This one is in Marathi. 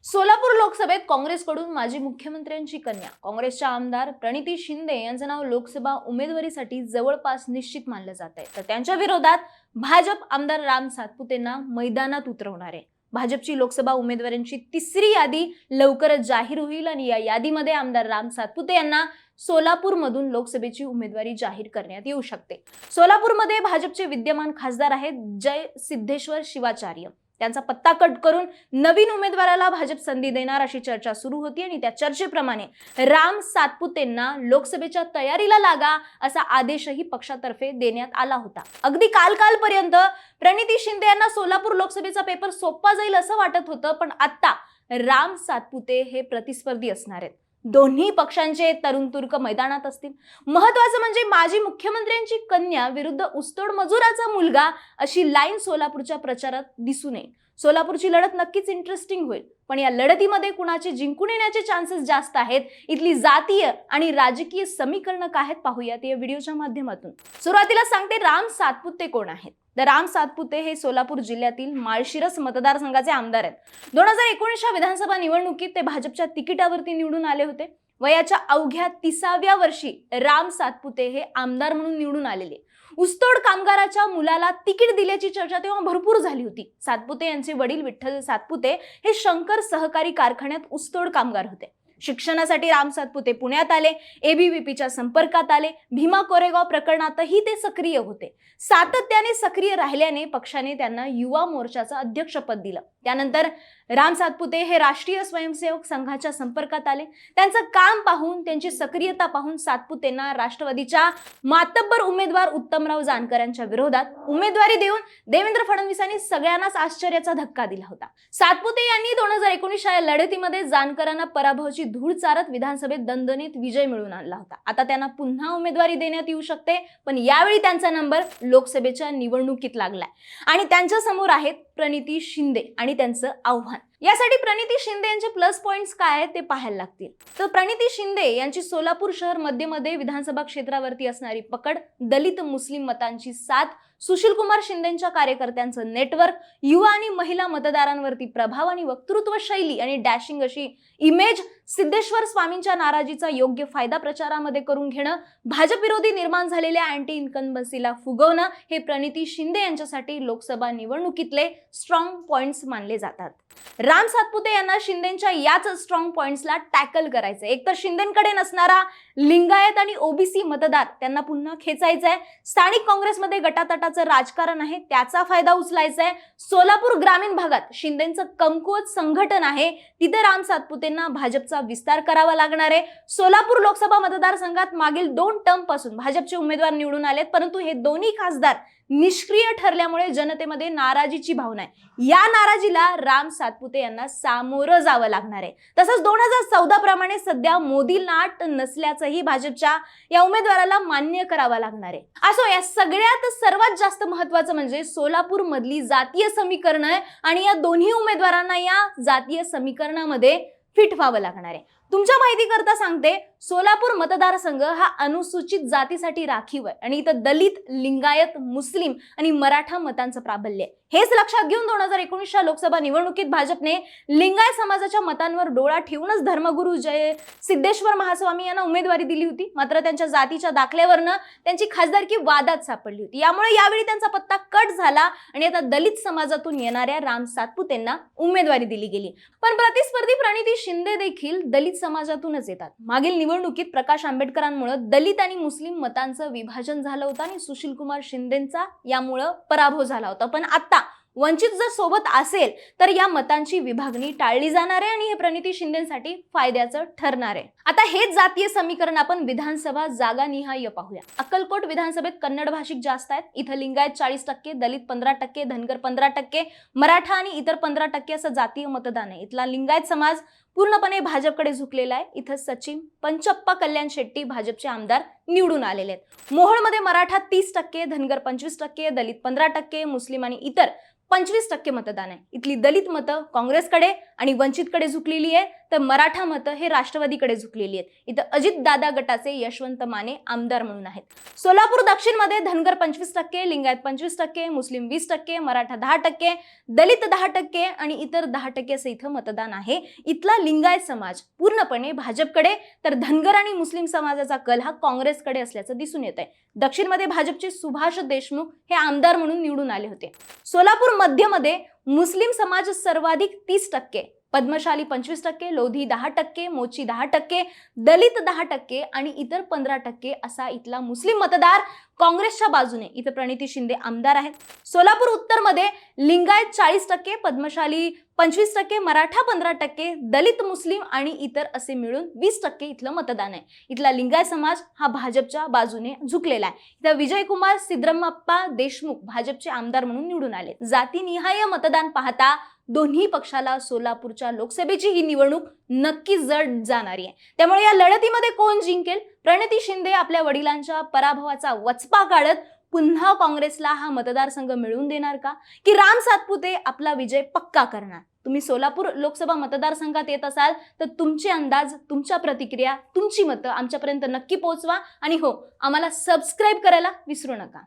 सोलापूर लोकसभेत काँग्रेसकडून माजी मुख्यमंत्र्यांची कन्या काँग्रेसच्या आमदार प्रणिती शिंदे यांचं नाव लोकसभा उमेदवारीसाठी जवळपास निश्चित मानलं जात आहे। तर त्यांच्या विरोधात भाजप आमदार राम सातपुतेंना मैदानात उतरवणार आहे। भाजपची लोकसभा उमेदवारांची तिसरी यादी लवकरच जाहीर होईल आणि या यादीमध्ये आमदार राम सातपुते यांना सोलापूरमधून लोकसभेची उमेदवारी जाहीर करण्यात येऊ शकते। सोलापूरमध्ये भाजपचे विद्यमान खासदार आहेत जय सिद्धेश्वर शिवाचार्य। त्यांचा पत्ता कट करून नवीन उमेदवाराला भाजप संधी देणार अशी चर्चा सुरू होती आणि त्या चर्चेप्रमाणे राम सातपुतेंना लोकसभेच्या तयारीला लागा असा आदेशही पक्षातर्फे देण्यात आला होता। अगदी कालपर्यंत प्रणिती शिंदे यांना सोलापूर लोकसभेचा पेपर सोपा जाईल असं वाटत होतं, पण आता राम सातपुते हे प्रतिस्पर्धी असणार आहेत। दोन्ही पक्षांचे तरुण तुर्क मैदानात असतील। महत्त्वाचं म्हणजे माजी मुख्यमंत्र्यांची कन्या विरुद्ध ऊसतोड मजुराचा मुलगा अशी लाईन सोलापूरच्या प्रचारात दिसू नये। सोलापूरची लढत नक्कीच इंटरेस्टिंग होईल, पण या लढतीमध्ये कुणाचे जिंकून येण्याचे चान्सेस जास्त आहेत, इथली जातीय आणि राजकीय समीकरणं काय आहेत पाहूयात या व्हिडिओच्या माध्यमातून। सुरुवातीला सांगते राम सातपुते कोण आहेत। तर राम सातपुते हे सोलापूर जिल्ह्यातील माळशिरस मतदारसंघाचे आमदार आहेत। 2019च्या विधानसभा निवडणुकीत ते भाजपच्या तिकिटावरती निवडून आले होते। वयाच्या अवघ्या 30व्या वर्षी राम सातपुते हे आमदार म्हणून निवडून आलेले। ऊसतोड कामगाराच्या मुलाला तिकीट दिल्याची चर्चा तेव्हा भरपूर झाली होती। सातपुते यांचे वडील विठ्ठल सातपुते हे शंकर सहकारी कारखान्यात ऊसतोड कामगार होते। शिक्षणासाठी राम सातपुते पुण्यात आले, एबीव्हीपीच्या संपर्कात आले। भीमा कोरेगाव प्रकरणातही ते सक्रिय होते। सातत्याने सक्रिय राहिल्याने पक्षाने त्यांना युवा मोर्चाचं अध्यक्षपद दिलं। त्यानंतर राम सातपुते हे राष्ट्रीय स्वयंसेवक संघाच्या संपर्कात आले। त्यांचं काम पाहून, त्यांची सक्रियता पाहून सातपुतेंना राष्ट्रवादीच्या मातब्बर उमेदवार उत्तमराव जानकरांच्या विरोधात उमेदवारी देऊन देवेंद्र फडणवीसांनी सगळ्यांनाच आश्चर्याचा धक्का दिला होता। सातपुते यांनी 2019च्या लढतीमध्ये जानकरांना पराभवाची धूळ चारत विधानसभेत दणदणीत विजय मिळवून आणला होता। आता त्यांना पुन्हा उमेदवारी देण्यात येऊ शकते, पण यावेळी त्यांचा नंबर लोकसभेच्या निवडणुकीत लागलाय आणि त्यांच्या समोर आहेत प्रणिती शिंदे आणि त्यांचं आव्हान। यासाठी प्रणिती शिंदे यांचे प्लस पॉइंट्स काय आहेत ते पाहायला लागतील। तर प्रणिती शिंदे यांची सोलापूर शहर मध्यमध्ये विधानसभा क्षेत्रावरती असणारी पकड, दलित मुस्लिम मतांची साथ, सुशीलकुमार शिंदेंच्या कार्यकर्त्यांचं नेटवर्क, युवा आणि महिला मतदारांवरती प्रभाव आणि वक्तृत्व शैली आणि डॅशिंग अशी इमेज, सिद्धेश्वर स्वामींच्या नाराजीचा योग्य फायदा प्रचारामध्ये करून घेणं, भाजप विरोधी निर्माण झालेल्या अँटी इन्कम्बन्सीला फुगवणं हे प्रणिती शिंदे यांच्यासाठी लोकसभा निवडणुकीतले स्ट्रॉंग पॉइंट्स मानले जातात। राम सातपुते यांना शिंदेंच्या याच स्ट्रॉंग पॉइंट्सला टॅकल करायचंय। एकतर शिंदेंकडे नसणारा लिंगायत आणि ओबीसी मतदार त्यांना पुन्हा खेचायचंय। स्थानिक काँग्रेसमध्ये गटातटाचं राजकारण आहे, त्याचा फायदा उचलायचा आहे। सोलापूर ग्रामीण भागात शिंदेंचं कमकुवत संघटन आहे, तिथे राम सातपुतेंना भाजपचा विस्तार करावा लागणार आहे। सोलापूर लोकसभा मतदारसंघात मागील 2 टर्म पासून भाजपचे उमेदवार निवडून आलेत, परंतु हे दोन्ही खासदार निष्क्रिय ठरल्यामुळे जनतेमध्ये नाराजीची भावना आहे। या नाराजीला राम सातपुते यांना सामोरं जावं लागणार आहे। तसंच 2014 प्रमाणे सध्या मोदी लाट नसल्याचंही भाजपच्या या उमेदवाराला मान्य करावं लागणार आहे। असो, या सगळ्यात सर्वात जास्त महत्त्वाचं म्हणजे सोलापूर मधली जातीय समीकरणं आणि या दोन्ही उमेदवारांना या जातीय समीकरणामध्ये फिट व्हावं लागणार आहे। तुमच्या माहिती करता सांगते, सोलापूर मतदारसंघ हा अनुसूचित जातीसाठी राखीव आहे आणि इथं दलित, लिंगायत, मुस्लिम आणि मराठा मतांचं प्राबल्य आहे। हेच लक्षात घेऊन 2019च्या लोकसभा निवडणुकीत भाजपने लिंगायत समाजाच्या मतांवर डोळा ठेवूनच धर्मगुरू जय सिद्धेश्वर महास्वामी यांना उमेदवारी दिली होती। मात्र त्यांच्या जातीच्या दाखल्यावरनं त्यांची खासदारकी वादात सापडली होती। यामुळे यावेळी त्यांचा पत्ता कट झाला आणि आता दलित समाजातून येणाऱ्या राम सातपुतेंना उमेदवारी दिली गेली। पण प्रतिस्पर्धी प्रणिती शिंदे देखील दलित समाजातूनच येतात। मागील निवडणुकीत प्रकाश आंबेडकरांमुळे दलित आणि मुस्लिम मतांचं विभाजन झालं होतं आणि सुशीलकुमार शिंदेंचा यामुळे पराभव झाला होता। पण आता वंचित जर सोबत असेल तर या मतांची विभागणी टाळली जाणार आहे आणि हे प्रणिती शिंदेंसाठी फायद्याचं ठरणार आहे। आता हेच जातीय समीकरण आपण विधानसभा जागानिहाय पाहूया। अक्कलकोट विधानसभेत कन्नड भाषिक जास्त आहेत। इथं लिंगायत 40%, दलित 15%, धनगर 15%, मराठा आणि इतर 15% असं जातीय मतदान आहे। इथला लिंगायत समाज पूर्णपणे भाजपकडे झुकलेला आहे। इथं सचिन पंचप्पा कल्याण शेट्टी भाजपचे आमदार निवडून आलेले आहेत। मोहोळमध्ये मराठा 30%, धनगर 25%, दलित 15%, मुस्लिम आणि इतर 25% मतदान आहे। इथली दलित मतं काँग्रेसकडे आणि वंचितकडे झुकलेली आहे, तर मराठा मतं हे राष्ट्रवादीकडे झुकलेली आहेत. इथं अजितदादा गटाचे यशवंत माने आमदार म्हणून आहेत. सोलापूर दक्षिणमध्ये धनगर 25%, लिंगायत 25%, मुस्लिम 20%, मराठा 10%, दलित 10% आणि इतर 10% असं इथं मतदान आहे. इथला लिंगायत समाज पूर्णपणे भाजपकडे, तर धनगर आणि मुस्लिम समाजाचा कल हा काँग्रेसकडे असल्याचं दिसून येत आहे. दक्षिणमध्ये भाजपचे सुभाष देशमुख हे आमदार म्हणून निवडून आले होते. सोलापूर मध्यमध्ये मुस्लिम समाज सर्वाधिक 30%, पद्मशाली 25%, लोधी 10%, मोची 10%, दलित 10% आणि इतर 15% असा इथला मुस्लिम मतदार काँग्रेसच्या बाजूने इथं प्रणिती शिंदे आमदार आहेत. सोलापूर उत्तरमध्ये लिंगायत 40%, पद्मशाली 25%, मराठा 15%, दलित मुस्लिम आणि इतर असे मिळून 20% इथलं मतदान आहे. इथला लिंगायत समाज हा भाजपच्या बाजूने झुकलेला आहे. इथं विजयकुमार सिद्धरामप्पा देशमुख भाजपचे आमदार म्हणून निवडून आले. जातीनिहाय मतदान पाहता दोन्ही पक्षाला सोलापूरच्या लोकसभेची ही निवडणूक नक्की जड जाणारी आहे. त्यामुळे या लढतीमध्ये कोण जिंकेल? प्रणिती शिंदे आपल्या वडिलांच्या पराभवाचा वचपा काढत पुन्हा काँग्रेसला हा मतदारसंघ मिळवून देणार का, की राम सातपुते आपला विजय पक्का करणार? तुम्ही सोलापूर लोकसभा मतदारसंघात येत असाल तर तुमचे अंदाज, तुमच्या प्रतिक्रिया, तुमची मतं आमच्यापर्यंत नक्की पोहोचवा आणि हो, आम्हाला सबस्क्राईब करायला विसरू नका.